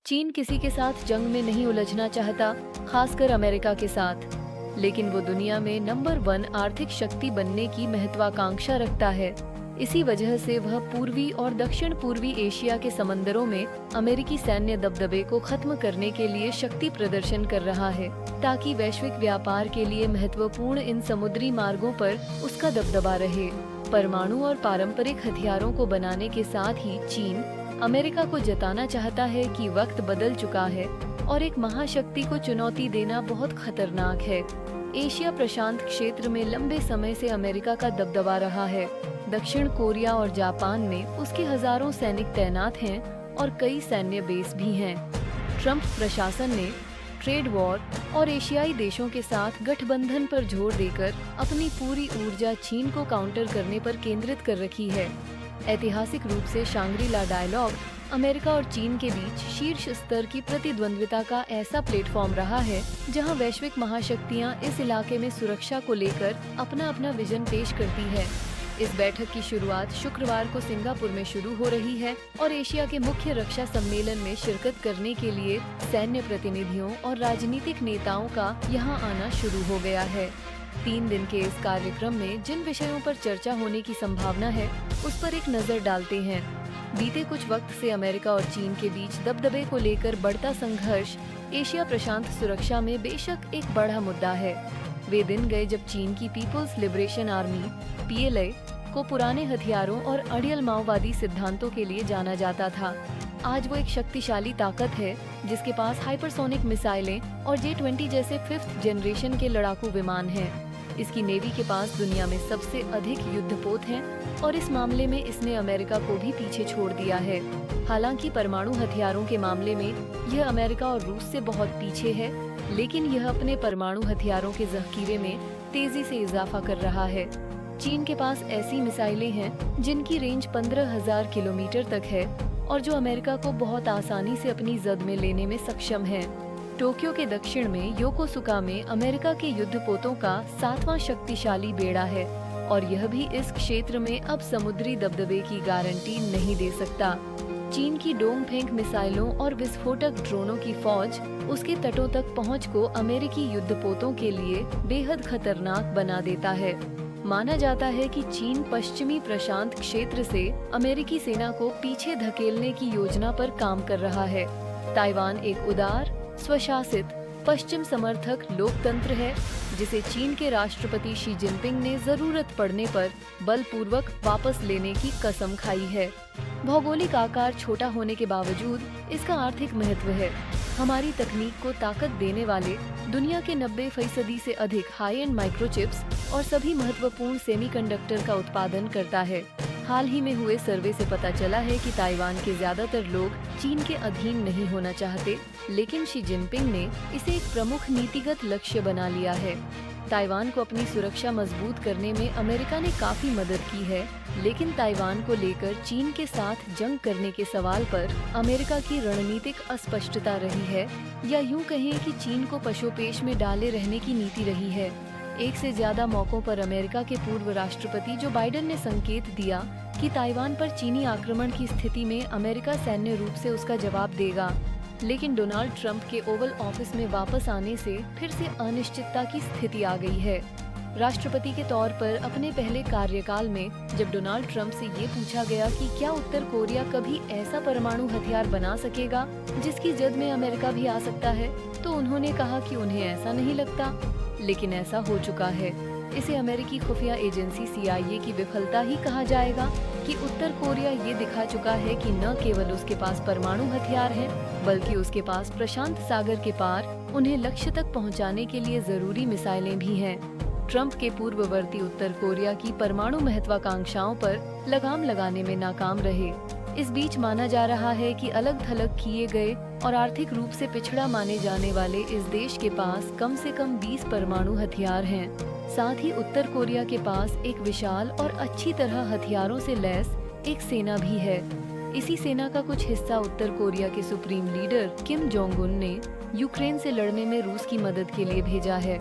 चीन किसी के साथ जंग में नहीं उलझना चाहता, खासकर अमेरिका के साथ। लेकिन वो दुनिया में नंबर 1 आर्थिक शक्ति बनने की महत्वाकांक्षा रखता है। इसी वजह से वह पूर्वी और दक्षिण पूर्वी एशिया के समंदरों में अमेरिकी सैन्य दबदबे को खत्म करने के लिए शक्ति प्रदर्शन कर रहा है, ताकि वैश्विक व्यापार के लिए महत्वपूर्ण इन समुद्री मार्गों पर उसका दबदबा रहे। परमाणु और पारंपरिक हथियारों को बनाने के साथ ही चीन अमेरिका को जताना चाहता है कि वक्त बदल चुका है और एक महाशक्ति को चुनौती देना बहुत खतरनाक है। एशिया प्रशांत क्षेत्र में लंबे समय से अमेरिका का दबदबा रहा है। दक्षिण कोरिया और जापान में उसके हजारों सैनिक तैनात हैं और कई सैन्य बेस भी हैं। ट्रंप प्रशासन ने ट्रेड वॉर और एशियाई देशों के साथ गठबंधन पर जोर देकर अपनी पूरी ऊर्जा चीन को काउंटर करने पर केंद्रित कर रखी है। ऐतिहासिक रूप से शांग्री-ला डायलॉग अमेरिका और चीन के बीच शीर्ष स्तर की प्रतिद्वंद्विता का ऐसा प्लेटफॉर्म रहा है, जहां वैश्विक महाशक्तियां इस इलाके में सुरक्षा को लेकर अपना अपना विजन पेश करती है। इस बैठक की शुरुआत शुक्रवार को सिंगापुर में शुरू हो रही है और एशिया के मुख्य रक्षा सम्मेलन में शिरकत करने के लिए सैन्य प्रतिनिधियों और राजनीतिक नेताओं का यहां आना शुरू हो गया है। 3 दिन के इस कार्यक्रम में जिन विषयों पर चर्चा होने की संभावना है, उस पर एक नजर डालते हैं। बीते कुछ वक्त से अमेरिका और चीन के बीच दबदबे को लेकर बढ़ता संघर्ष एशिया प्रशांत सुरक्षा में बेशक एक बड़ा मुद्दा है। वे दिन गए जब चीन की पीपुल्स लिबरेशन आर्मी (PLA) को पुराने हथियारों और अड़ियल माओवादी सिद्धांतों के लिए जाना जाता था। आज वो एक शक्तिशाली ताकत है जिसके पास हाइपरसोनिक मिसाइलें और J-20 जैसे 5th जनरेशन के लड़ाकू विमान हैं। इसकी नेवी के पास दुनिया में सबसे अधिक युद्धपोत हैं और इस मामले में इसने अमेरिका को भी पीछे छोड़ दिया है। हालांकि परमाणु हथियारों के मामले में यह अमेरिका और रूस से बहुत पीछे है, लेकिन यह अपने परमाणु हथियारों के जखीरे में तेजी से इजाफा कर रहा है। चीन के पास ऐसी मिसाइलें हैं जिनकी रेंज 15,000 किलोमीटर तक है और जो अमेरिका को बहुत आसानी से अपनी जद में लेने में सक्षम है। टोक्यो के दक्षिण में योकोसुका में अमेरिका के युद्धपोतों का 7वां शक्तिशाली बेड़ा है और यह भी इस क्षेत्र में अब समुद्री दबदबे की गारंटी नहीं दे सकता। चीन की डोंगफेंग मिसाइलों और विस्फोटक ड्रोनों की फौज उसके तटों तक पहुंच को अमेरिकी युद्धपोतों के लिए बेहद खतरनाक बना देता है। माना जाता है कि चीन पश्चिमी प्रशांत क्षेत्र से अमेरिकी सेना को पीछे धकेलने की योजना पर काम कर रहा है। ताइवान एक उदार, स्वशासित, पश्चिम समर्थक लोकतंत्र है जिसे चीन के राष्ट्रपति शी जिनपिंग ने जरूरत पड़ने पर बलपूर्वक वापस लेने की कसम खाई है। भौगोलिक आकार छोटा होने के बावजूद इसका आर्थिक महत्व है। हमारी तकनीक को ताकत देने वाले दुनिया के 90% से अधिक हाई एंड माइक्रोचिप्स और सभी महत्वपूर्ण सेमीकंडक्टर का उत्पादन करता है। हाल ही में हुए सर्वे से पता चला है कि ताइवान के ज्यादातर लोग चीन के अधीन नहीं होना चाहते, लेकिन शी जिनपिंग ने इसे एक प्रमुख नीतिगत लक्ष्य बना लिया है। ताइवान को अपनी सुरक्षा मजबूत करने में अमेरिका ने काफी मदद की है, लेकिन ताइवान को लेकर चीन के साथ जंग करने के सवाल पर अमेरिका की रणनीतिक अस्पष्टता रही है, या यूं कहें कि चीन को पशोपेश में डाले रहने की नीति रही है। एक से ज्यादा मौकों पर अमेरिका के पूर्व राष्ट्रपति जो बाइडेन ने संकेत दिया कि ताइवान पर चीनी आक्रमण की स्थिति में अमेरिका सैन्य रूप से उसका जवाब देगा, लेकिन डोनाल्ड ट्रंप के ओवल ऑफिस में वापस आने से फिर से अनिश्चितता की स्थिति आ गई है। राष्ट्रपति के तौर पर अपने पहले कार्यकाल में जब डोनाल्ड ट्रंप से ये पूछा गया कि क्या उत्तर कोरिया कभी ऐसा परमाणु हथियार बना सकेगा जिसकी जद में अमेरिका भी आ सकता है, तो उन्होंने कहा कि उन्हें ऐसा नहीं लगता, लेकिन ऐसा हो चुका है। इसे अमेरिकी खुफिया एजेंसी CIA की विफलता ही कहा जाएगा कि उत्तर कोरिया ये दिखा चुका है कि न केवल उसके पास परमाणु हथियार हैं, बल्कि उसके पास प्रशांत सागर के पार उन्हें लक्ष्य तक पहुंचाने के लिए जरूरी मिसाइलें भी हैं। ट्रंप के पूर्ववर्ती उत्तर कोरिया की परमाणु महत्वाकांक्षाओं पर लगाम लगाने में नाकाम रहे। इस बीच माना जा रहा है कि अलग थलग किए गए और आर्थिक रूप से पिछड़ा माने जाने वाले इस देश के पास कम से कम 20 परमाणु हथियार हैं। साथ ही उत्तर कोरिया के पास एक विशाल और अच्छी तरह हथियारों से लैस एक सेना भी है। इसी सेना का कुछ हिस्सा उत्तर कोरिया के supreme leader Kim Jong Un ने यूक्रेन से लड़ने में रूस की मदद के लिए भेजा है।